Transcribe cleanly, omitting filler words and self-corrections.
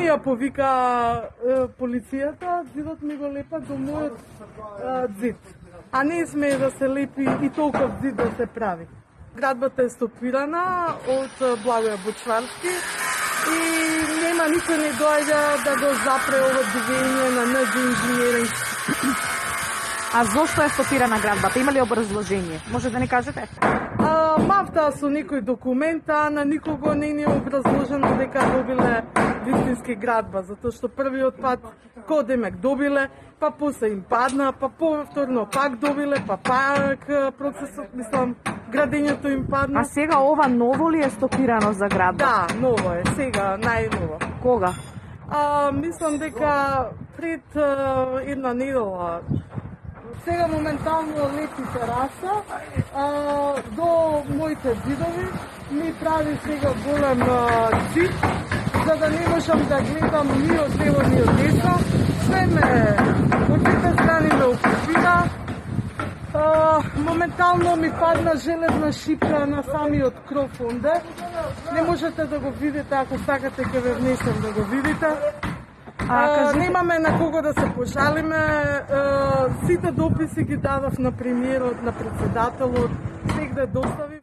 ни ја повика полицијата, зидот ми го лепа до мојот зид. А не сме да се лепи и толков зид да се прави. Градбата е стопирана од Благоја Бочварски и нема никој не доаѓа да го запре ово движење на НГ инженеринг. А зошто е стопирана градбата? Има ли образложение? Може да ни кажете? Мавтаа со некои документа, на никого не ни е образложено дека добиле вистински градба, затоа што првиот пат Кодемек добиле, па после им падна, па повторно пак добиле, па пак процесот, градењето им падна. А сега ова ново ли е стопирано за градба? Да, ново е, сега најново. Кога? Мислам дека пред една недела. Сега моментално лепи тераса, до моите зидови ми прави сега голем зид, за да не можам да гледам ни од лево, ни од десно. Све ме, од двете страни ме окупира. Моментално ми падна железна шипка на самиот кров онде. Не можете да го видите, ако сакате ќе ве внесем да го видите. Немаме на кого да се пожалиме. Сите дописи ги дадов на премиерот, на председателот, сегде достави.